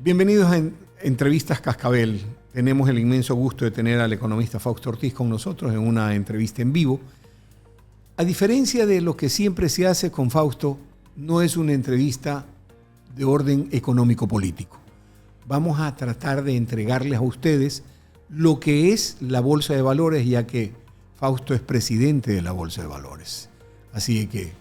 Bienvenidos a Entrevistas Cascabel. Tenemos el inmenso gusto de tener al economista Fausto Ortiz con nosotros en una entrevista en vivo. A diferencia de lo que siempre se hace con Fausto, no es una entrevista de orden económico-político. Vamos a tratar de entregarles a ustedes lo que es la Bolsa de Valores, ya que Fausto es presidente de la Bolsa de Valores. Así que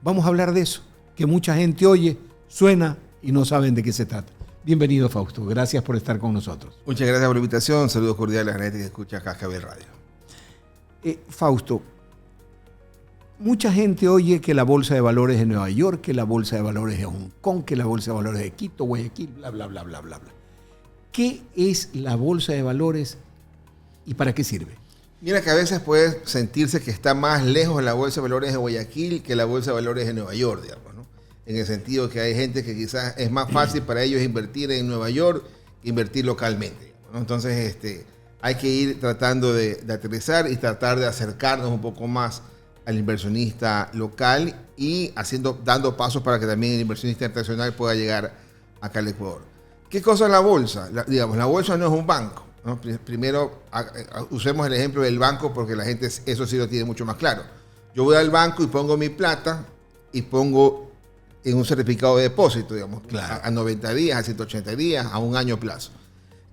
vamos a hablar de eso, que mucha gente oye, suena y no saben de qué se trata. Bienvenido, Fausto. Gracias por estar con nosotros. Muchas gracias por la invitación. Saludos cordiales a la gente que escucha Cascabel Radio. Fausto, mucha gente oye que la Bolsa de Valores de Nueva York, que la Bolsa de Valores de Hong Kong, que la Bolsa de Valores de Quito, Guayaquil, bla, bla, bla, bla, bla, bla. ¿Qué es la Bolsa de Valores y para qué sirve? Mira que a veces puede sentirse que está más lejos la Bolsa de Valores de Guayaquil que la Bolsa de Valores de Nueva York, digamos, ¿no? En el sentido que hay gente que quizás es más fácil para ellos invertir en Nueva York que invertir localmente, digamos, ¿no? Entonces hay que ir tratando de aterrizar y tratar de acercarnos un poco más al inversionista local y dando pasos para que también el inversionista internacional pueda llegar acá al Ecuador. ¿Qué cosa es la bolsa? La bolsa no es un banco, ¿no? Primero, usemos el ejemplo del banco porque la gente eso sí lo tiene mucho más claro. Yo voy al banco y pongo mi plata y pongo en un certificado de depósito, digamos, claro, a 90 días, a 180 días, a un año plazo.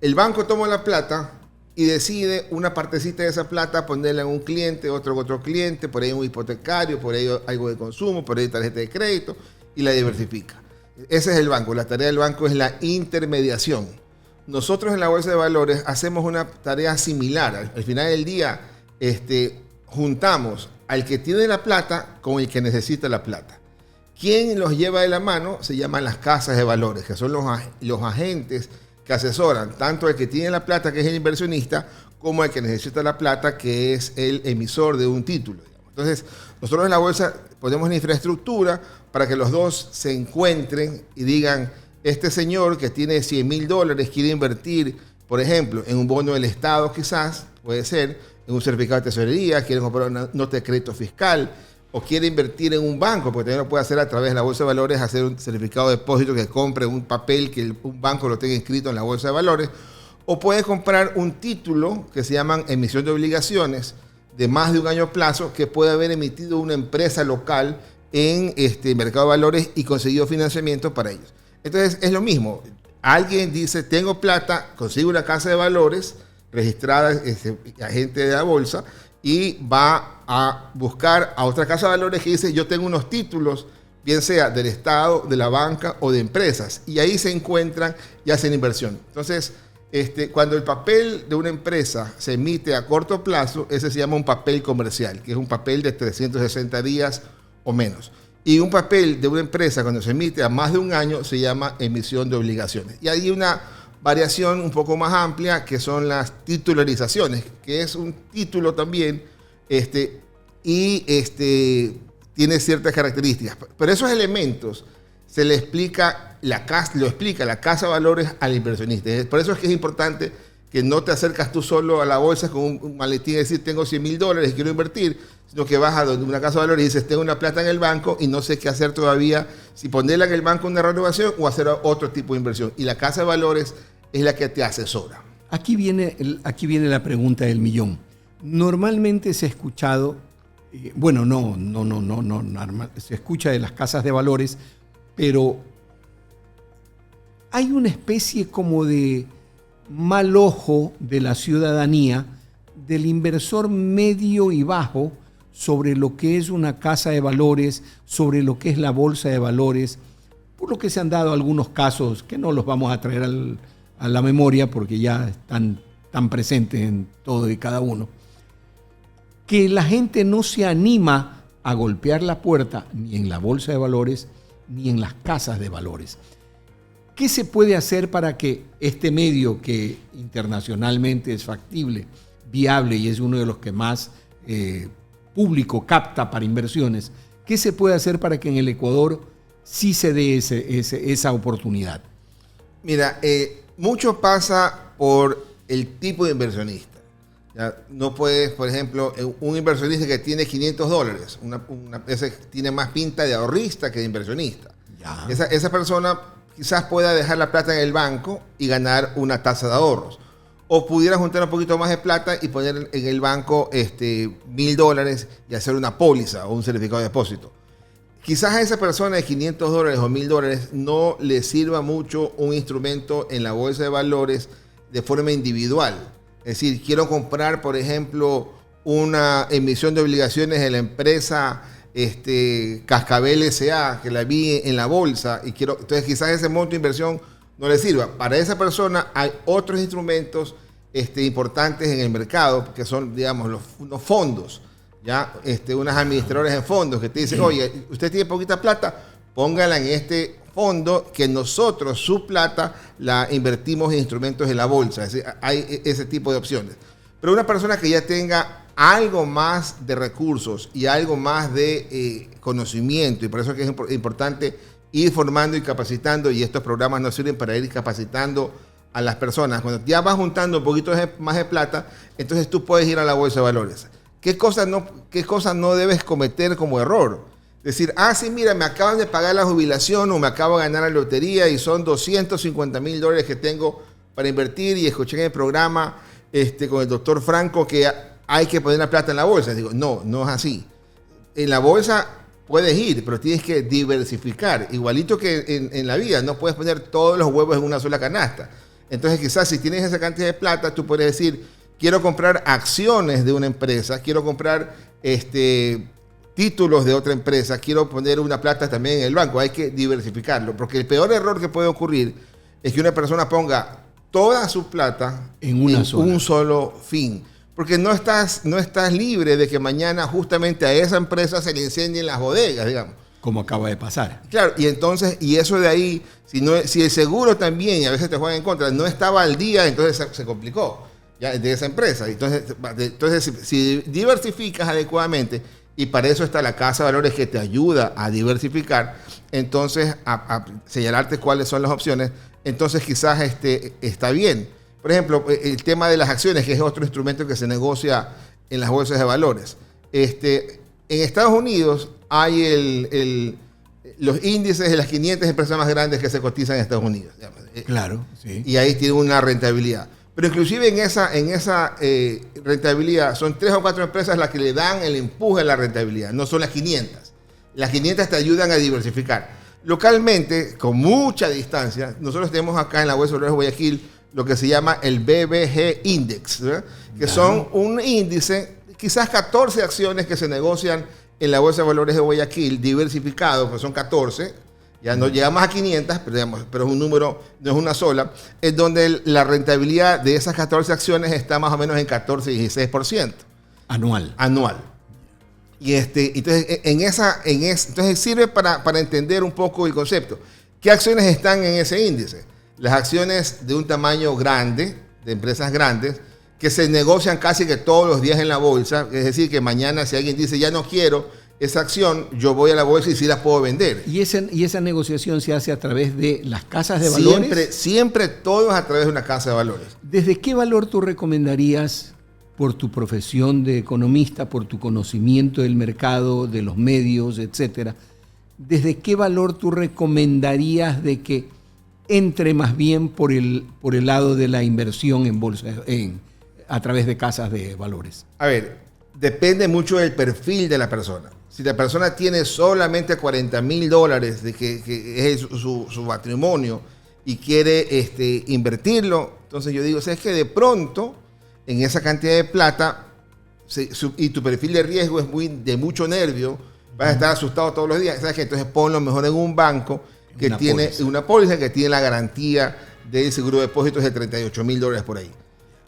El banco toma la plata y decide una partecita de esa plata ponerla en un cliente, otro cliente, por ahí un hipotecario, por ahí algo de consumo, por ahí tarjeta de crédito y la diversifica. Ese es el banco. La tarea del banco es la intermediación. Nosotros en la Bolsa de Valores hacemos una tarea similar. Al final del día, juntamos al que tiene la plata con el que necesita la plata. Quien los lleva de la mano se llaman las casas de valores, que son los agentes que asesoran tanto al que tiene la plata, que es el inversionista, como al que necesita la plata, que es el emisor de un título, digamos. Entonces, nosotros en la bolsa ponemos la infraestructura para que los dos se encuentren y digan, este señor que tiene $100,000 quiere invertir, por ejemplo, en un bono del Estado quizás, puede ser, en un certificado de tesorería, quiere comprar una nota de crédito fiscal, o quiere invertir en un banco, porque también lo puede hacer a través de la Bolsa de Valores, hacer un certificado de depósito que compre un papel que un banco lo tenga inscrito en la Bolsa de Valores, o puede comprar un título que se llaman emisión de obligaciones de más de un año plazo que puede haber emitido una empresa local en mercado de valores y conseguido financiamiento para ellos. Entonces es lo mismo. Alguien dice, tengo plata, consigo una casa de valores registrada, agente de la bolsa, y va a buscar a otra casa de valores que dice, yo tengo unos títulos, bien sea del Estado, de la banca o de empresas, y ahí se encuentran y hacen inversión. Entonces, cuando el papel de una empresa se emite a corto plazo, ese se llama un papel comercial, que es un papel de 360 días o menos. Y un papel de una empresa cuando se emite a más de un año se llama emisión de obligaciones. Y hay una variación un poco más amplia que son las titularizaciones, que es un título también tiene ciertas características. Pero esos elementos lo explica la casa de valores al inversionista. Por eso es que es importante que no te acercas tú solo a la bolsa con un maletín y decir tengo $100,000 y quiero invertir, sino que vas a donde una casa de valores y dices tengo una plata en el banco y no sé qué hacer todavía, si ponerla en el banco una renovación o hacer otro tipo de inversión. Y la casa de valores es la que te asesora. Aquí viene la pregunta del millón. Normalmente se ha escuchado, se escucha de las casas de valores, pero hay una especie como de mal ojo de la ciudadanía, del inversor medio y bajo, sobre lo que es una casa de valores, sobre lo que es la bolsa de valores, por lo que se han dado algunos casos que no los vamos a traer a la memoria porque ya están tan presentes en todo y cada uno, que la gente no se anima a golpear la puerta ni en la bolsa de valores ni en las casas de valores. ¿Qué se puede hacer para que este medio, que internacionalmente es factible, viable y es uno de los que más público capta para inversiones, qué se puede hacer para que en el Ecuador sí se dé esa oportunidad? Mira, mucho pasa por el tipo de inversionista. ¿Ya? No puedes, por ejemplo, un inversionista que tiene $500, ese tiene más pinta de ahorrista que de inversionista. Esa persona quizás pueda dejar la plata en el banco y ganar una tasa de ahorros. O pudiera juntar un poquito más de plata y poner en el banco $1,000 y hacer una póliza o un certificado de depósito. Quizás a esa persona de $500 o $1,000 no le sirva mucho un instrumento en la bolsa de valores de forma individual. Es decir, quiero comprar, por ejemplo, una emisión de obligaciones de la empresa Cascabel S.A., que la vi en la bolsa, y entonces quizás ese monto de inversión no le sirva. Para esa persona hay otros instrumentos importantes en el mercado, que son, digamos, unos fondos, ¿ya? Unas administradores en fondos que te dicen, oye, usted tiene poquita plata, póngala en este fondo que nosotros, su plata, la invertimos en instrumentos de la bolsa. Es decir, hay ese tipo de opciones. Pero una persona que ya tenga algo más de recursos y algo más de conocimiento, y por eso es que es importante ir formando y capacitando, y estos programas nos sirven para ir capacitando a las personas. Cuando ya vas juntando un poquito más de plata, entonces tú puedes ir a la bolsa de valores. ¿Qué cosas no debes cometer como error? Decir, sí, mira, me acaban de pagar la jubilación o me acabo de ganar la lotería y son $250,000 que tengo para invertir, y escuché en el programa con el doctor Franco que hay que poner la plata en la bolsa. Digo, no es así. En la bolsa puedes ir, pero tienes que diversificar. Igualito que en la vida, no puedes poner todos los huevos en una sola canasta. Entonces, quizás si tienes esa cantidad de plata, tú puedes decir, quiero comprar acciones de una empresa, quiero comprar títulos de otra empresa, quiero poner una plata también en el banco. Hay que diversificarlo, porque el peor error que puede ocurrir es que una persona ponga toda su plata en un solo fin. Porque no estás libre de que mañana justamente a esa empresa se le incendien las bodegas, digamos. Como acaba de pasar. Claro, y eso de ahí, si el seguro también, y a veces te juega en contra, no estaba al día, entonces se complicó ya de esa empresa. Entonces si diversificas adecuadamente, y para eso está la Casa de Valores que te ayuda a diversificar, entonces a señalarte cuáles son las opciones, entonces quizás está bien. Por ejemplo, el tema de las acciones, que es otro instrumento que se negocia en las bolsas de valores. En Estados Unidos hay los índices de las 500 empresas más grandes que se cotizan en Estados Unidos. Claro, sí. Y ahí tiene una rentabilidad. Pero inclusive en esa rentabilidad son 3 o 4 empresas las que le dan el empuje a la rentabilidad, no son las 500. Las 500 te ayudan a diversificar. Localmente, con mucha distancia, nosotros tenemos acá en la Bolsa de Valores de Guayaquil lo que se llama el BBG Index, ¿verdad? Que son un índice, quizás 14 acciones que se negocian en la Bolsa de Valores de Guayaquil, diversificado, pues son 14, ya no llegamos a 500, pero es un número, no es una sola, es donde la rentabilidad de esas 14 acciones está más o menos en 14-16%. Anual. Y entonces, entonces sirve para entender un poco el concepto. ¿Qué acciones están en ese índice? Las acciones de un tamaño grande, de empresas grandes, que se negocian casi que todos los días en la bolsa. Es decir, que mañana si alguien dice, ya no quiero esa acción, yo voy a la bolsa y sí la puedo vender. ¿Y esa negociación se hace a través de las casas de valores? Siempre todo es a través de una casa de valores. ¿Desde qué valor tú recomendarías, por tu profesión de economista, por tu conocimiento del mercado, de los medios, etcétera, desde qué valor tú recomendarías de que entre más bien por el lado de la inversión en bolsa, a través de casas de valores? A ver, depende mucho del perfil de la persona. Si la persona tiene solamente $40,000 de que es su patrimonio y quiere invertirlo, entonces yo digo, ¿sabes qué? De pronto, en esa cantidad de plata, y tu perfil de riesgo es de mucho nervio, vas a estar asustado todos los días, ¿sabes qué? Entonces ponlo mejor en un banco que tiene una póliza que tiene la garantía del seguro de depósitos de $38,000 por ahí.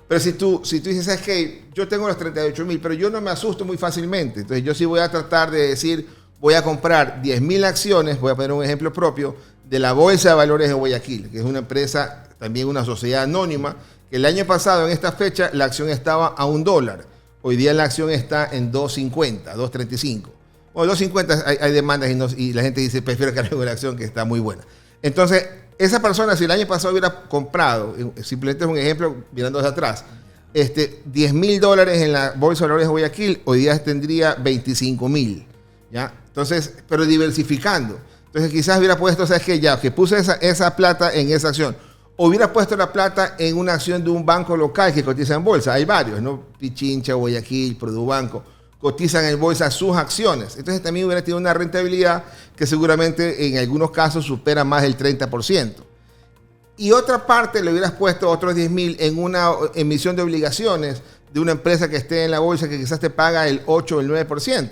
Pero si tú dices, ¿sabes qué? Yo tengo los 38,000, pero yo no me asusto muy fácilmente. Entonces yo sí voy a tratar de decir, voy a comprar 10,000 acciones, voy a poner un ejemplo propio, de la Bolsa de Valores de Guayaquil, que es una empresa, también una sociedad anónima, que el año pasado en esta fecha la acción estaba a $1. Hoy día la acción está en $2.50, $2.35. O $2.50 hay demandas y la gente dice, prefiero cargar una acción que está muy buena. Entonces, esa persona, si el año pasado hubiera comprado, simplemente es un ejemplo mirando hacia atrás, $10,000 en la Bolsa de Valores de Guayaquil, hoy día tendría $25,000. ¿Ya? Entonces, pero diversificando. Entonces quizás hubiera puesto, ¿sabes qué? Ya, que puse esa plata en esa acción. O hubiera puesto la plata en una acción de un banco local que cotiza en bolsa. Hay varios, ¿no? Pichincha, Guayaquil, Produbanco, cotizan en bolsa sus acciones. Entonces también hubiera tenido una rentabilidad que seguramente en algunos casos supera más del 30%. Y otra parte le hubieras puesto otros 10.000 en una emisión de obligaciones de una empresa que esté en la bolsa que quizás te paga el 8 o el 9%.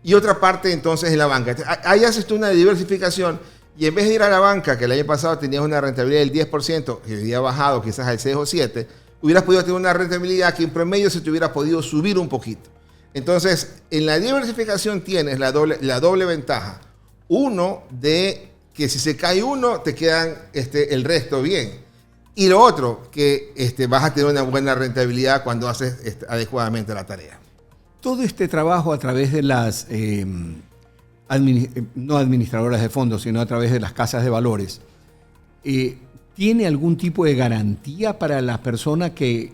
Y otra parte entonces en la banca. Ahí haces tú una diversificación. Y en vez de ir a la banca, que el año pasado tenías una rentabilidad del 10%, que hoy día ha bajado quizás al 6 o 7, hubieras podido tener una rentabilidad que en promedio se te hubiera podido subir un poquito. Entonces, en la diversificación tienes la doble ventaja. Uno, de que si se cae uno, te quedan el resto bien. Y lo otro, que vas a tener una buena rentabilidad cuando haces adecuadamente la tarea. Todo este trabajo a través de las... no administradoras de fondos, sino a través de las casas de valores, ¿tiene algún tipo de garantía para la persona que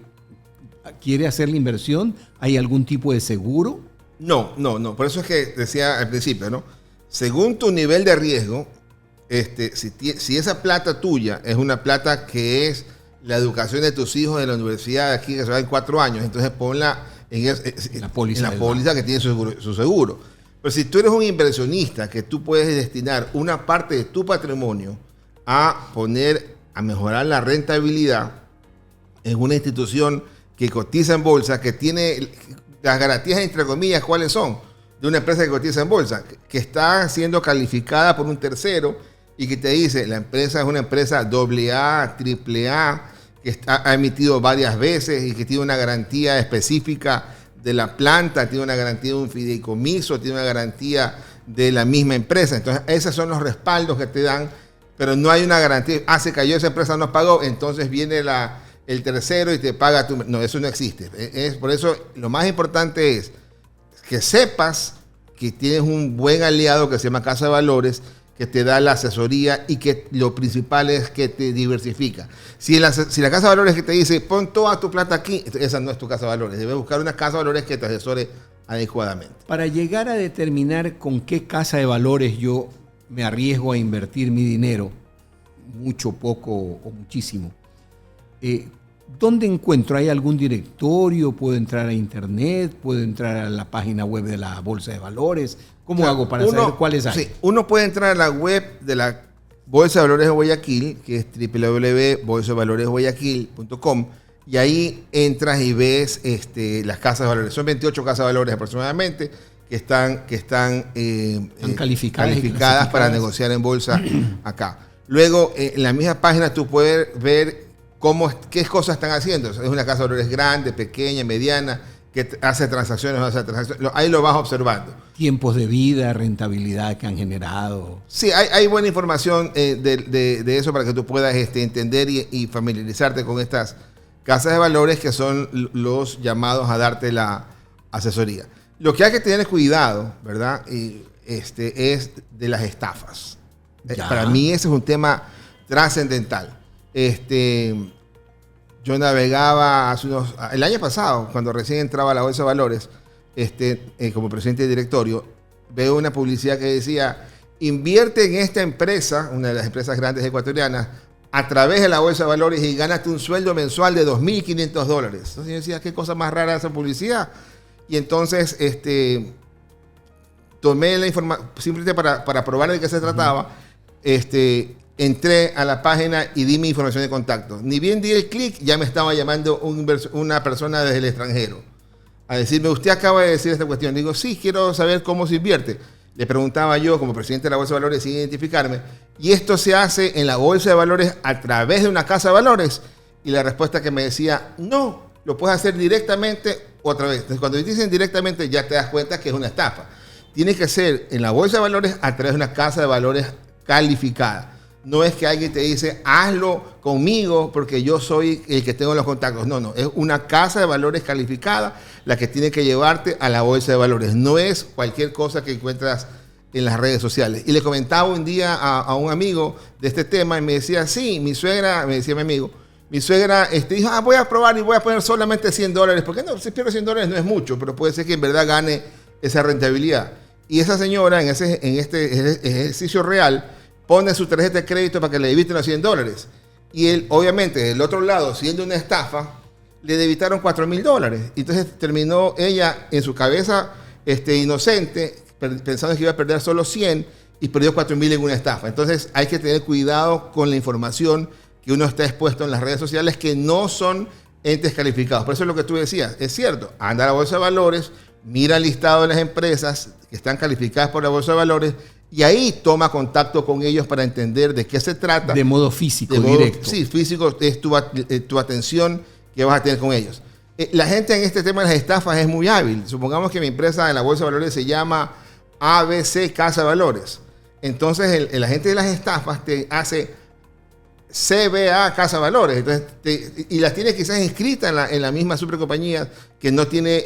quiere hacer la inversión? ¿Hay algún tipo de seguro? No. Por eso es que decía al principio, ¿no? Según tu nivel de riesgo, si esa plata tuya es una plata que es la educación de tus hijos en la universidad de aquí, que se va en 4 años, entonces ponla en la póliza que tiene su seguro. Pero si tú eres un inversionista que tú puedes destinar una parte de tu patrimonio a mejorar la rentabilidad en una institución que cotiza en bolsa, que tiene las garantías, entre comillas, ¿cuáles son? De una empresa que cotiza en bolsa, que está siendo calificada por un tercero y que te dice, la empresa es una empresa AA, AAA, que ha emitido varias veces y que tiene una garantía específica de la planta, tiene una garantía de un fideicomiso, tiene una garantía de la misma empresa. Entonces, esos son los respaldos que te dan, pero no hay una garantía. Se cayó esa empresa, no pagó, entonces viene el tercero y te paga tu... No, eso no existe. Por eso, lo más importante es que sepas que tienes un buen aliado que se llama Casa de Valores, que te da la asesoría y que lo principal es que te diversifica. Si la Casa de Valores que te dice, pon toda tu plata aquí, esa no es tu Casa de Valores. Debes buscar una Casa de Valores que te asesore adecuadamente. Para llegar a determinar con qué Casa de Valores yo me arriesgo a invertir mi dinero, mucho, poco o muchísimo, ¿dónde encuentro? ¿Hay algún directorio? ¿Puedo entrar a internet? ¿Puedo entrar a la página web de la Bolsa de Valores? ¿Cómo hago para saber cuáles hay? Sí, uno puede entrar a la web de la Bolsa de Valores de Guayaquil, que es www.bolsadevaloresguayaquil.com, y ahí entras y ves las casas de valores. Son 28 casas de valores aproximadamente que están calificadas para negociar en bolsa acá. Luego, en la misma página tú puedes ver qué cosas están haciendo. Es una casa de valores grande, pequeña, mediana, que hace transacciones, ahí lo vas observando. Tiempos de vida, rentabilidad que han generado. Sí, hay buena información de eso para que tú puedas entender y familiarizarte con estas casas de valores que son los llamados a darte la asesoría. Lo que hay que tener cuidado, ¿verdad? Es de las estafas. Para mí ese es un tema trascendental. Yo navegaba el año pasado, cuando recién entraba a la Bolsa de Valores, como presidente de directorio, veo una publicidad que decía, invierte en esta empresa, una de las empresas grandes ecuatorianas, a través de la Bolsa de Valores y gánate un sueldo mensual de $2.500. Entonces yo decía, qué cosa más rara esa publicidad. Y entonces tomé la información, simplemente para probar de qué se trataba, entré a la página y di mi información de contacto. Ni bien di el clic, ya me estaba llamando una persona desde el extranjero a decirme, usted acaba de decir esta cuestión. Digo, sí, quiero saber cómo se invierte. Le preguntaba yo, como presidente de la Bolsa de Valores, sin identificarme, y esto se hace en la Bolsa de Valores a través de una casa de valores. Y la respuesta que me decía, no, lo puedes hacer directamente otra vez. Entonces, cuando te dicen directamente, ya te das cuenta que es una estafa. Tiene que ser en la Bolsa de Valores a través de una casa de valores calificada. No es que alguien te dice, hazlo conmigo porque yo soy el que tengo los contactos. No, es una casa de valores calificada la que tiene que llevarte a la Bolsa de Valores. No es cualquier cosa que encuentras en las redes sociales. Y le comentaba un día a un amigo de este tema y me decía, sí, mi suegra, me decía mi amigo, mi suegra dijo, voy a probar y voy a poner solamente $100. Porque no, si pierdo $100 no es mucho, pero puede ser que en verdad gane esa rentabilidad. Y esa señora en este ejercicio real pone su tarjeta de crédito para que le debiten los $100. Y él, obviamente, del otro lado, siendo una estafa, le debitaron $4,000. Entonces terminó ella en su cabeza inocente, pensando que iba a perder solo 100 y perdió 4,000 en una estafa. Entonces hay que tener cuidado con la información que uno está expuesto en las redes sociales que no son entes calificados. Por eso es lo que tú decías. Es cierto, anda a la Bolsa de Valores, mira el listado de las empresas que están calificadas por la Bolsa de Valores y ahí toma contacto con ellos para entender de qué se trata. De modo físico, directo. Sí, físico es tu atención que vas a tener con ellos. La gente en este tema de las estafas es muy hábil. Supongamos que mi empresa en la Bolsa de Valores se llama ABC Casa de Valores. Entonces el agente de las estafas te hace CBA Casa de Valores. Entonces y las tiene quizás inscritas en la misma supercompañía que no tiene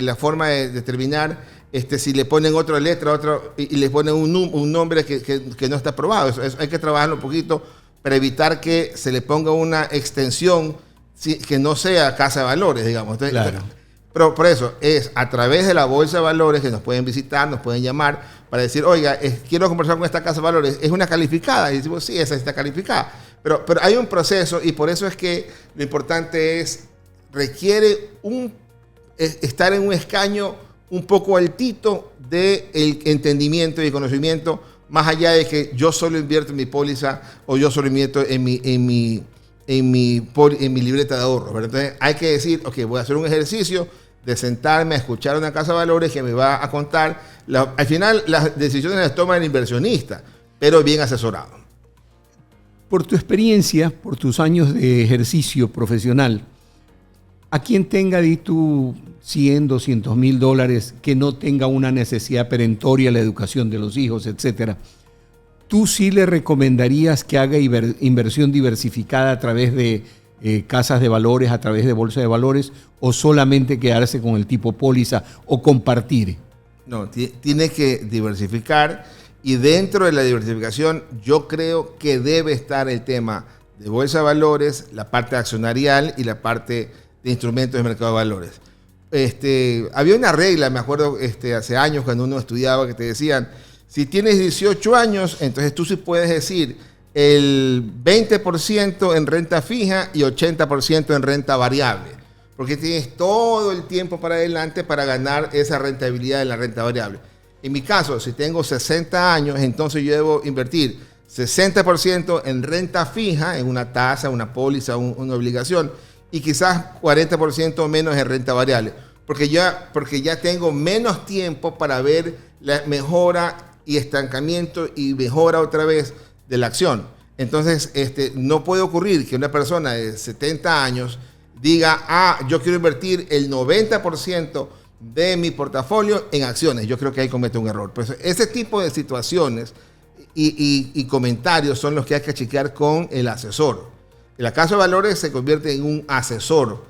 la forma de determinar si le ponen otra letra y le ponen un nombre que no está aprobado. Eso hay que trabajarlo un poquito para evitar que se le ponga una extensión que no sea Casa de Valores, digamos. Entonces, claro. Pero por eso es a través de la Bolsa de Valores que nos pueden visitar, nos pueden llamar para decir, oiga, quiero conversar con esta Casa de Valores. ¿Es una calificada? Y decimos, sí, esa está calificada. Pero hay un proceso y por eso es que lo importante requiere estar en un escaño un poco altito del entendimiento y conocimiento, más allá de que yo solo invierto en mi póliza o yo solo invierto en mi libreta de ahorro. ¿Verdad? Entonces hay que decir, ok, voy a hacer un ejercicio de sentarme a escuchar a una casa de valores que me va a contar. Al final las decisiones las toma el inversionista, pero bien asesorado. Por tu experiencia, por tus años de ejercicio profesional, a quien tenga de tu $100, $200,000 que no tenga una necesidad perentoria, la educación de los hijos, etcétera, ¿tú sí le recomendarías que haga inversión diversificada a través de casas de valores, a través de bolsa de valores, o solamente quedarse con el tipo póliza o compartir? No, tiene que diversificar, y dentro de la diversificación yo creo que debe estar el tema de bolsa de valores, la parte accionarial y la parte de instrumentos de mercado de valores. Había una regla, me acuerdo hace años cuando uno estudiaba, que te decían, si tienes 18 años, entonces tú sí puedes decir el 20% en renta fija y 80% en renta variable, porque tienes todo el tiempo para adelante para ganar esa rentabilidad de la renta variable. En mi caso, si tengo 60 años, entonces yo debo invertir 60% en renta fija, en una tasa, una póliza, una obligación, y quizás 40% menos en renta variable, porque ya tengo menos tiempo para ver la mejora y estancamiento y mejora otra vez de la acción. Entonces, no puede ocurrir que una persona de 70 años diga, yo quiero invertir el 90% de mi portafolio en acciones. Yo creo que ahí comete un error. Pues ese tipo de situaciones y comentarios son los que hay que chequear con el asesor. La casa de valores se convierte en un asesor.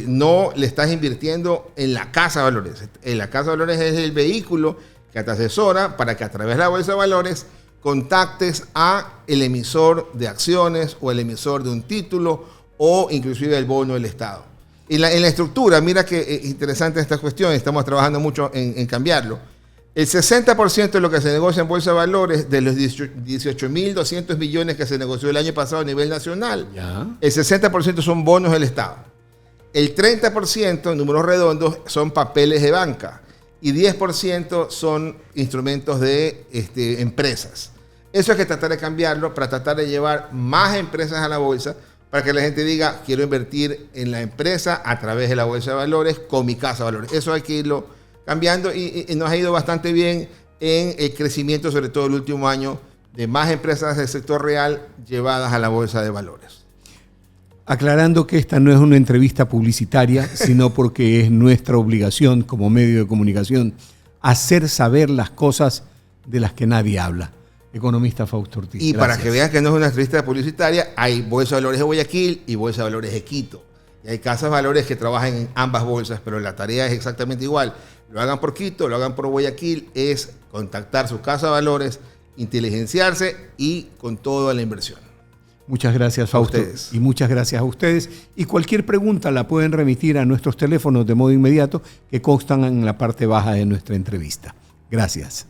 No le estás invirtiendo en la casa de valores. En la casa de valores es el vehículo que te asesora para que a través de la bolsa de valores contactes a el emisor de acciones o el emisor de un título o inclusive el bono del Estado. En la estructura, mira que interesante esta cuestión, estamos trabajando mucho en cambiarlo. El 60% de lo que se negocia en bolsa de valores, de los 18.200 millones que se negoció el año pasado a nivel nacional, el 60% son bonos del Estado. El 30%, en números redondos, son papeles de banca. Y 10% son instrumentos de empresas. Eso hay que tratar de cambiarlo para tratar de llevar más empresas a la bolsa, para que la gente diga, quiero invertir en la empresa a través de la bolsa de valores con mi casa de valores. Eso hay que irlo cambiando y nos ha ido bastante bien en el crecimiento, sobre todo el último año, de más empresas del sector real llevadas a la bolsa de valores. Aclarando que esta no es una entrevista publicitaria, sino porque es nuestra obligación como medio de comunicación hacer saber las cosas de las que nadie habla. Economista Fausto Ortiz. Y gracias. Para que vean que no es una entrevista publicitaria, hay bolsa de valores de Guayaquil y bolsa de valores de Quito. Y hay casas de valores que trabajan en ambas bolsas, pero la tarea es exactamente igual. Lo hagan por Quito, lo hagan por Guayaquil, es contactar su casa de valores, inteligenciarse y con toda la inversión. Muchas gracias, Fausto. Y muchas gracias a ustedes. Y cualquier pregunta la pueden remitir a nuestros teléfonos de modo inmediato que constan en la parte baja de nuestra entrevista. Gracias.